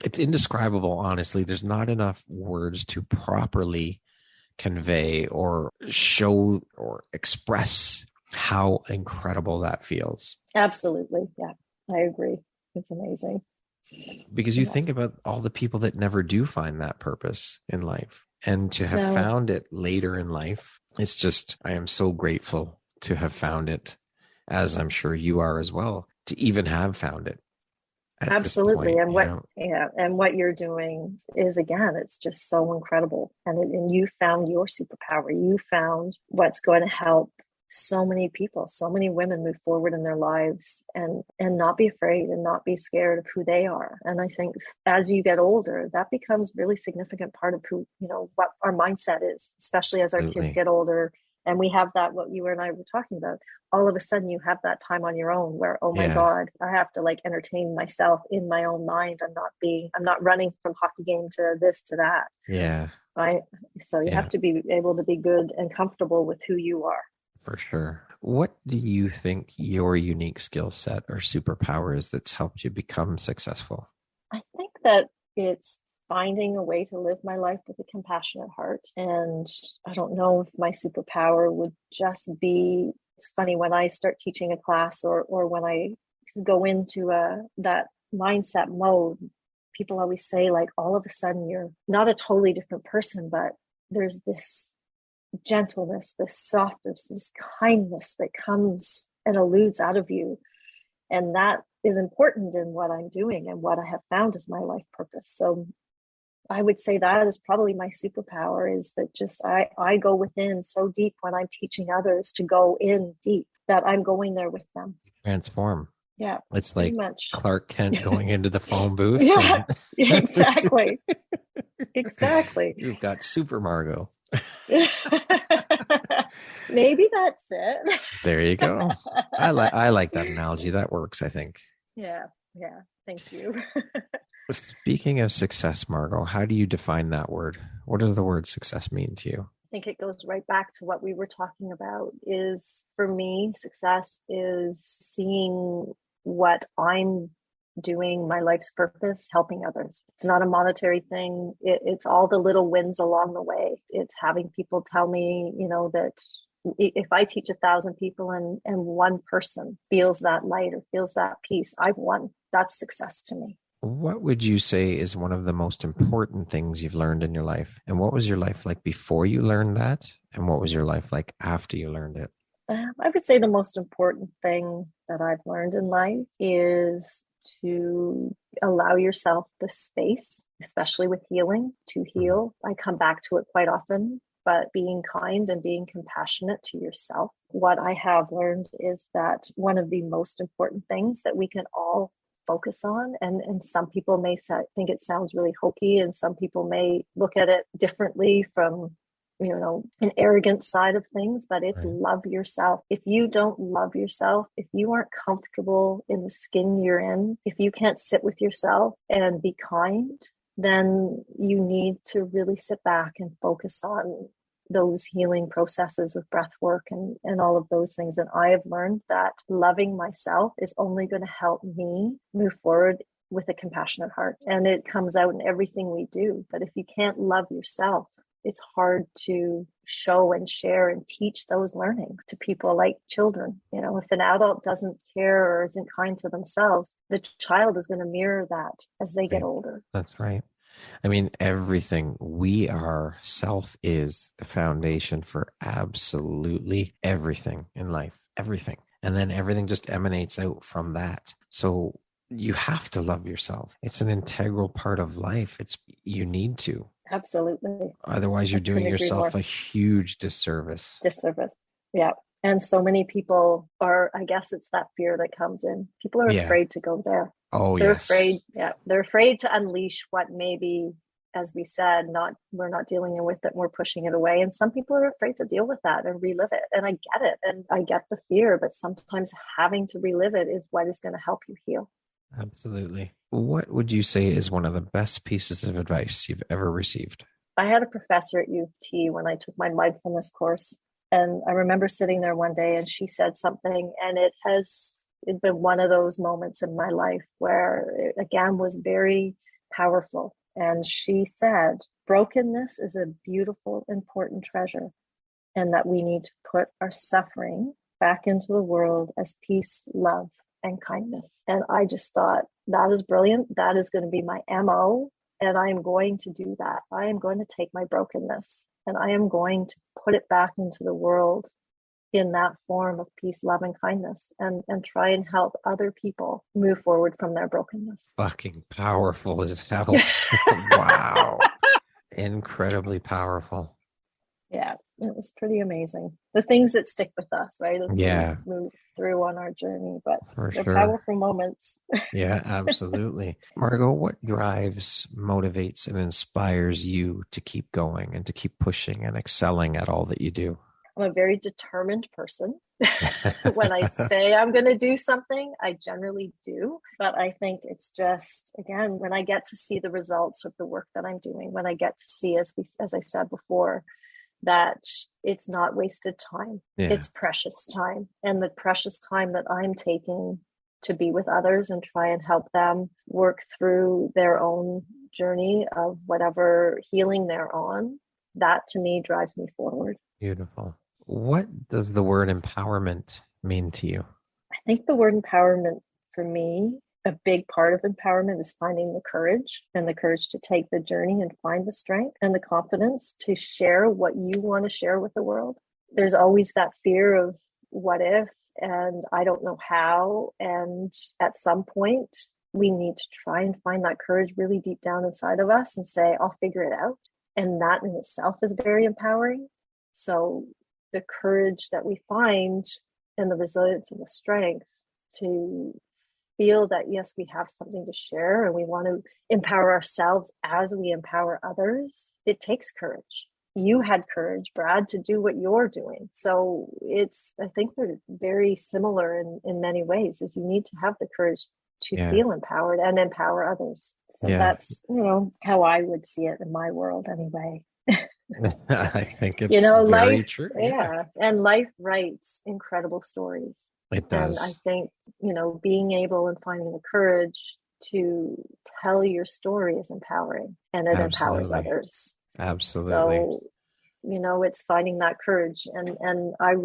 it's indescribable, honestly. There's not enough words to properly convey or show or express how incredible that feels. Absolutely. Yeah, I agree. It's amazing. Because you think about all the people that never do find that purpose in life, and to have found it later in life, it's just, I am so grateful to have found it, as I'm sure you are as well, to even have found it. Absolutely. Point, and what you're doing is, again, it's just so incredible. And you found your superpower. You found what's going to help so many people, so many women move forward in their lives and not be afraid and not be scared of who they are. And I think as you get older, that becomes really significant part of who, what our mindset is, especially as our kids get older. And we have that, what you and I were talking about, all of a sudden you have that time on your own where, oh my God, I have to entertain myself in my own mind. I'm not running from hockey game to this, to that. Yeah. Right. So you have to be able to be good and comfortable with who you are. For sure. What do you think your unique skill set or superpower is that's helped you become successful? I think that it's finding a way to live my life with a compassionate heart. And I don't know if my superpower would just be, it's funny, when I start teaching a class or when I go into that mindset mode, people always say, all of a sudden you're not a totally different person, but there's this gentleness, this softness, this kindness that comes and eludes out of you. And that is important in what I'm doing and what I have found as my life purpose. So I would say that is probably my superpower, is that just I go within so deep when I'm teaching others to go in deep, that I'm going there with them. Transform. Yeah. It's like Clark Kent going into the phone booth. Yeah, exactly. Exactly. You've got Super Margo. Maybe that's it. There you go. I like that analogy. That works, I think. Yeah. Thank you. Speaking of success, Margo, how do you define that word? What does the word success mean to you? I think it goes right back to what we were talking about. Is, for me, success is seeing what I'm doing my life's purpose, helping others. It's not a monetary thing. It's all the little wins along the way. It's having people tell me, that if I teach 1,000 people and one person feels that light or feels that peace, I've won. That's success to me. What would you say is one of the most important things you've learned in your life? And what was your life like before you learned that? And what was your life like after you learned it? I would say the most important thing that I've learned in life is to allow yourself the space, especially with healing, to heal. I come back to it quite often, but being kind and being compassionate to yourself. What I have learned is that one of the most important things that we can all focus on, and some people may think it sounds really hokey, and some people may look at it differently from an arrogant side of things, but it's right. Love yourself. If you don't love yourself, if you aren't comfortable in the skin you're in, if you can't sit with yourself and be kind, then you need to really sit back and focus on those healing processes of breath work and all of those things. And I have learned that loving myself is only going to help me move forward with a compassionate heart. And it comes out in everything we do. But if you can't love yourself, it's hard to show and share and teach those learnings to people like children. If an adult doesn't care or isn't kind to themselves, the child is going to mirror that as they get older. That's right. I mean, everything we are, self is the foundation for absolutely everything in life, everything. And then everything just emanates out from that. So you have to love yourself. It's an integral part of life. You need to. Absolutely. Otherwise, you're doing yourself a huge disservice. Yeah. And so many people I guess it's that fear that comes in. People are afraid to go there. Oh, they're yes. afraid. Yeah. They're afraid to unleash what maybe, as we said, we're not dealing with it. We're pushing it away. And some people are afraid to deal with that and relive it. And I get it. And I get the fear, but sometimes having to relive it is what is going to help you heal. Absolutely. What would you say is one of the best pieces of advice you've ever received? I had a professor at U of T when I took my mindfulness course. And I remember sitting there one day and she said something, and it's been one of those moments in my life where it, again, was very powerful. And she said, brokenness is a beautiful, important treasure, and that we need to put our suffering back into the world as peace, love, and kindness. And I just thought, that is brilliant. That is going to be my MO. And I am going to do that. I am going to take my brokenness and I am going to put it back into the world in that form of peace, love, and kindness, and try and help other people move forward from their brokenness. Fucking powerful as hell. Wow. Incredibly powerful. Yeah, it was pretty amazing. The things that stick with us, right? As we move through on our journey, but they're powerful moments. Yeah, absolutely. Margo, what drives, motivates, and inspires you to keep going and to keep pushing and excelling at all that you do? I'm a very determined person. When I say I'm going to do something, I generally do. But I think it's just, again, when I get to see the results of the work that I'm doing, when I get to see, as I said before, that it's not wasted time. Yeah. It's precious time. And the precious time that I'm taking to be with others and try and help them work through their own journey of whatever healing they're on, that to me drives me forward. Beautiful. What does the word empowerment mean to you? I think the word empowerment for me, a big part of empowerment is finding the courage to take the journey and find the strength and the confidence to share what you want to share with the world. There's always that fear of what if, and I don't know how. And at some point, we need to try and find that courage really deep down inside of us and say, I'll figure it out. And that in itself is very empowering. So the courage that we find and the resilience and the strength to feel that, yes, we have something to share and we want to empower ourselves as we empower others, it takes courage. You had courage, Brad, to do what you're doing. So I think they're very similar in many ways, is you need to have the courage to feel empowered and empower others. So that's, how I would see it in my world anyway. I think it's very life, true. Yeah. And life writes incredible stories. It does. And I think, being able and finding the courage to tell your story is empowering, and it empowers others. Absolutely. So, it's finding that courage, and I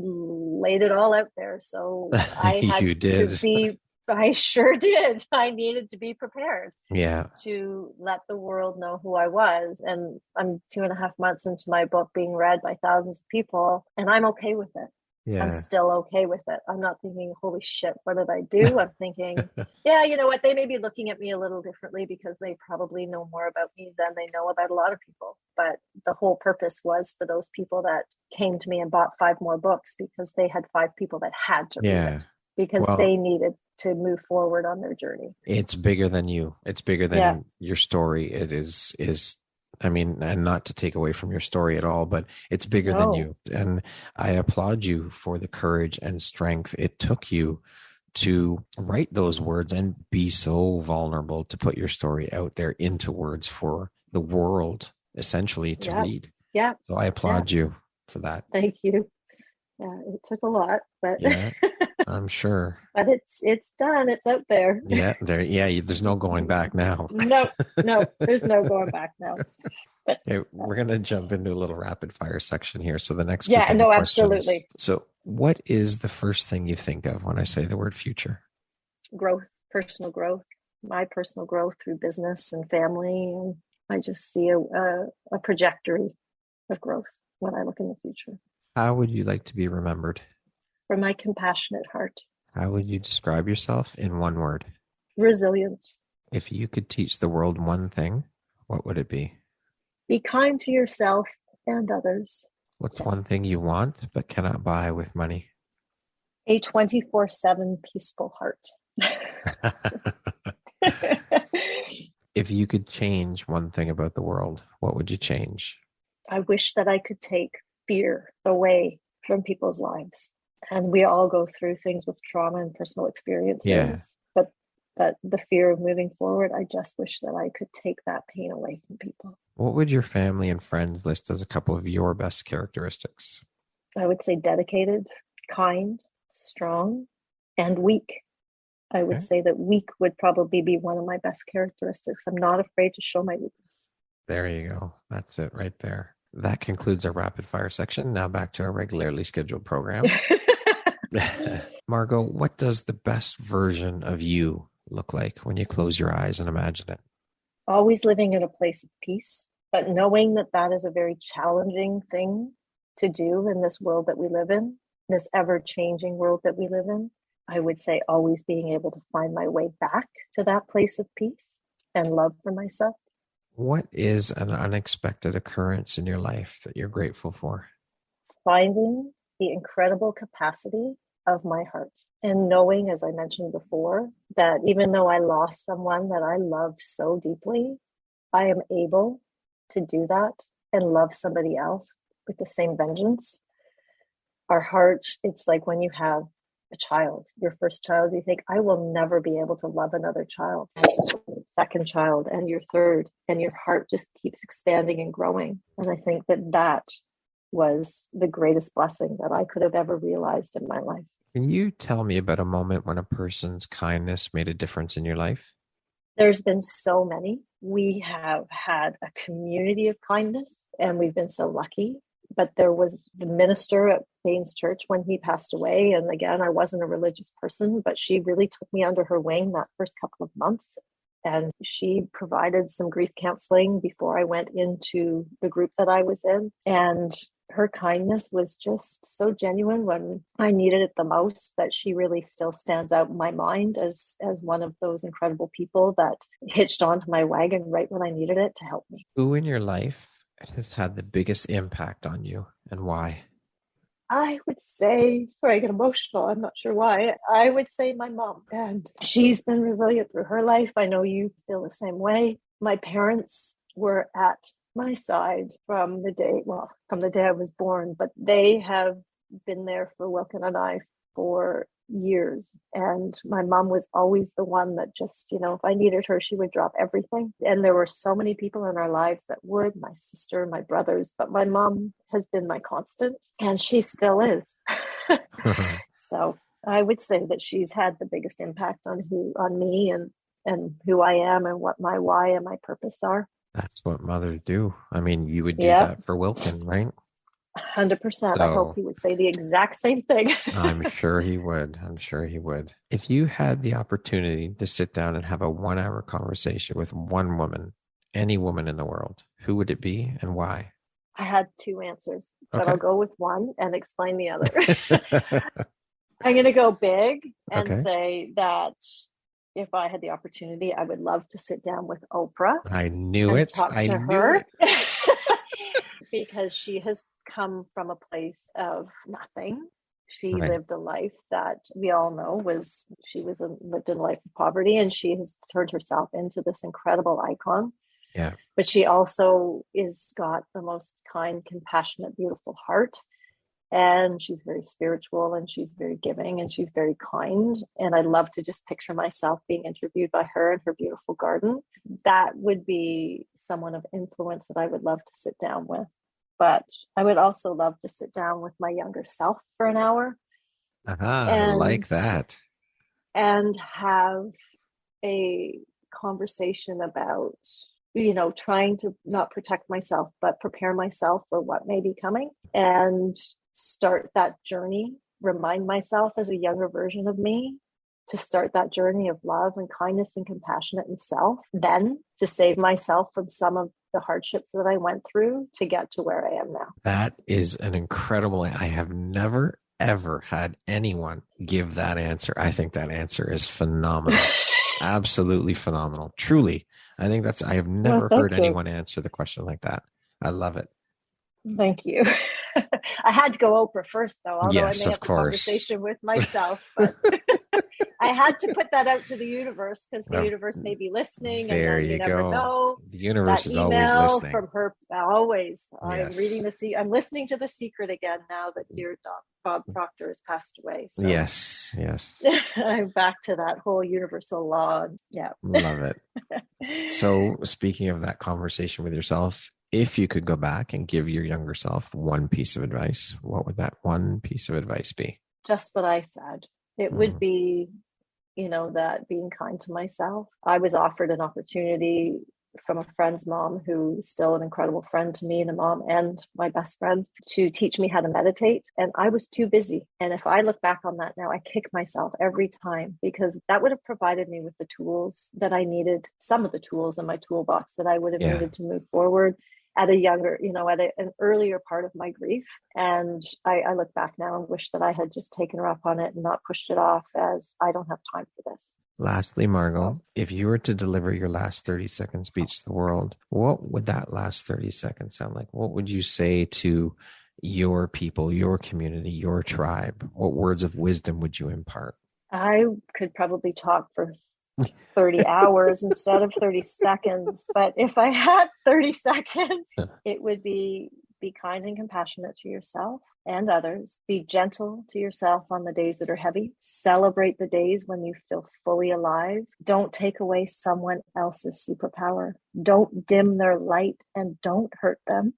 laid it all out there. So I had You did. I sure did. I needed to be prepared. Yeah. To let the world know who I was. And I'm 2.5 months into my book being read by thousands of people, and I'm okay with it. Yeah. I'm still okay with it. I'm not thinking, holy shit, what did I do? I'm thinking, yeah, you know what? They may be looking at me a little differently because they probably know more about me than they know about a lot of people. But the whole purpose was for those people that came to me and bought 5 more books, because they had 5 people that had to read it, because they needed to move forward on their journey. It's bigger than you. It's bigger than your story. It is, and not to take away from your story at all, but it's bigger than you. And I applaud you for the courage and strength it took you to write those words and be so vulnerable to put your story out there into words for the world, essentially, to read. Yeah. So I applaud you for that. Thank you. Yeah, it took a lot, but I'm sure. But it's done. It's out there. There's no going back now. No, there's no going back now. But, okay, we're going to jump into a little rapid fire section here. So the next absolutely. So what is the first thing you think of when I say the word future? Growth, personal growth, my personal growth through business and family. And I just see a trajectory of growth when I look in the future. How would you like to be remembered? For my compassionate heart. How would you describe yourself in one word? Resilient. If you could teach the world one thing, what would it be? Be kind to yourself and others. What's one thing you want but cannot buy with money? A 24/7 peaceful heart. If you could change one thing about the world, what would you change? I wish that I could take fear away from people's lives. And we all go through things with trauma and personal experiences. Yeah. But the fear of moving forward, I just wish that I could take that pain away from people. What would your family and friends list as a couple of your best characteristics? I would say dedicated, kind, strong, and weak. I would say that weak would probably be one of my best characteristics. I'm not afraid to show my weakness. There you go. That's it right there. That concludes our rapid fire section. Now back to our regularly scheduled program. Margo, what does the best version of you look like when you close your eyes and imagine it? Always living in a place of peace, but knowing that that is a very challenging thing to do in this world that we live in, this ever-changing world that we live in. I would say always being able to find my way back to that place of peace and love for myself. What is an unexpected occurrence in your life that you're grateful for? Finding the incredible capacity of my heart and knowing, as I mentioned before, that even though I lost someone that I loved so deeply, I am able to do that and love somebody else with the same vengeance. Our heart, it's like when you have a child, your first child, you think, I will never be able to love another child, and your second child, and your third, and your heart just keeps expanding and growing. And I think that was the greatest blessing that I could have ever realized in my life. Can you tell me about a moment when a person's kindness made a difference in your life? There's been so many. We have had a community of kindness, and we've been so lucky. But there was the minister at Baines Church when he passed away. And again, I wasn't a religious person, but she really took me under her wing that first couple of months. And she provided some grief counseling before I went into the group that I was in. And her kindness was just so genuine when I needed it the most, that she really still stands out in my mind as one of those incredible people that hitched onto my wagon right when I needed it to help me. Who in your life has had the biggest impact on you and why? I would say, sorry, I get emotional. I'm not sure why. I would say my mom, and she's been resilient through her life. I know you feel the same way. My parents were at my side from the day I was born, but they have been there for Wilkin and I for years. And my mom was always the one that just, if I needed her, she would drop everything. And there were so many people in our lives that would, my sister, my brothers, but my mom has been my constant, and she still is. So I would say that she's had the biggest impact on me and who I am and what my why and my purpose are. That's what mothers do. I mean, you would do Yeah, that for Wilkin, right? 100%. I hope So he would say the exact same thing. I'm sure he would. I'm sure he would. If you had the opportunity to sit down and have a 1 hour conversation with one woman, any woman in the world, who would it be and why? I had two answers, but Okay. I'll go with one and explain the other. I'm going to go big and Okay. say that if I had the opportunity, I would love to sit down with Oprah I knew and it. talk I to knew her it. because she has come from a place of nothing. She Right. lived a life that we all know lived in a life of poverty, and she has turned herself into this incredible icon. Yeah. But she also is got the most kind, compassionate, beautiful heart. And she's very spiritual and she's very giving and she's very kind. And I love to just picture myself being interviewed by her in her beautiful garden. That would be someone of influence that I would love to sit down with. But I would also love to sit down with my younger self for an hour. I like that. And have a conversation about, trying to not protect myself, but prepare myself for what may be coming and start that journey, remind myself as a younger version of me to start that journey of love and kindness and compassion in self, then to save myself from some of the hardships that I went through to get to where I am now. That is an incredible, I have never, ever had anyone give that answer. I think that answer is phenomenal. Absolutely phenomenal. Truly. I have never heard anyone answer the question like that. I love it. Thank you. I had to go Oprah first, though, although Yes, I may of have a course. conversation with myself. But I had to put that out to the universe because the universe may be listening. There and then you never go. know. The universe that is always listening. From her, always. Yes. I'm reading I'm listening to The Secret again now that dear Bob Proctor has passed away. So Yes. I'm back to that whole universal law. Yeah. Love it. So speaking of that conversation with yourself, if you could go back and give your younger self one piece of advice, what would that one piece of advice be? Just what I said. It would be, that being kind to myself. I was offered an opportunity from a friend's mom, who's still an incredible friend to me, and a mom and my best friend, to teach me how to meditate. And I was too busy. And if I look back on that now, I kick myself every time, because that would have provided me with the tools that I needed, some of the tools in my toolbox that I would have needed to move forward at a younger, at an earlier part of my grief. And I look back now and wish that I had just taken her up on it and not pushed it off as I don't have time for this. Lastly, Margo, if you were to deliver your last 30-second speech to the world, what would that last 30 seconds sound like? What would you say to your people, your community, your tribe? What words of wisdom would you impart? I could probably talk for 30 hours instead of 30 seconds. But if I had 30 seconds, it would be kind and compassionate to yourself and others. Be gentle to yourself on the days that are heavy. Celebrate the days when you feel fully alive. Don't take away someone else's superpower. Don't dim their light and don't hurt them.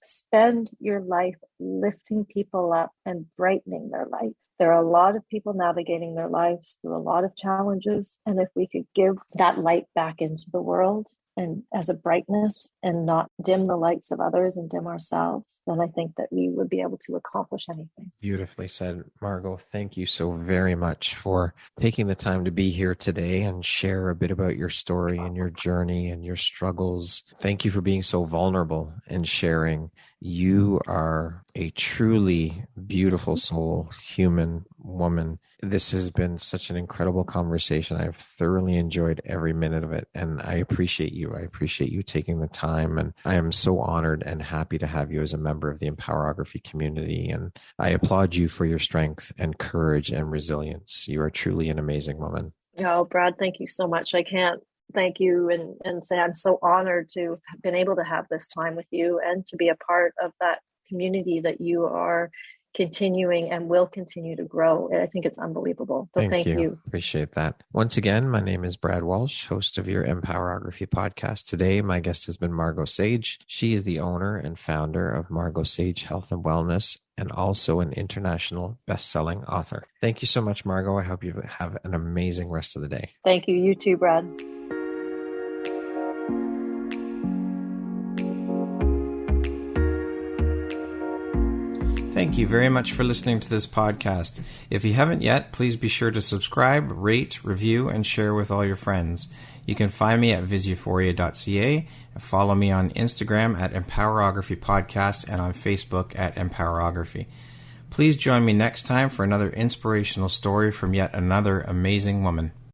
Spend your life lifting people up and brightening their light. There are a lot of people navigating their lives through a lot of challenges. And if we could give that light back into the world and as a brightness and not dim the lights of others and dim ourselves, then I think that we would be able to accomplish anything. Beautifully said, Margo. Thank you so very much for taking the time to be here today and share a bit about your story and your journey and your struggles. Thank you for being so vulnerable and sharing. You are a truly beautiful soul, human woman. This has been such an incredible conversation. I've thoroughly enjoyed every minute of it, and I appreciate you. I appreciate you taking the time, and I am so honored and happy to have you as a member of the Empowerography community, and I applaud you for your strength and courage and resilience. You are truly an amazing woman. Oh, Brad, thank you so much. I can't thank you and say I'm so honored to have been able to have this time with you and to be a part of that community that you are continuing and will continue to grow. I think it's unbelievable. So thank you. Appreciate that. Once again, my name is Brad Walsh, host of your Empowerography podcast. Today, my guest has been Margo Sage. She is the owner and founder of Margo Sage Health and Wellness, and also an international best-selling author. Thank you so much, Margo. I hope you have an amazing rest of the day. Thank you. You too, Brad. Thank you very much for listening to this podcast. If you haven't yet, please be sure to subscribe, rate, review, and share with all your friends. You can find me at viseuphoria.ca and follow me on Instagram at Empowerography Podcast and on Facebook at Empowerography. Please join me next time for another inspirational story from yet another amazing woman.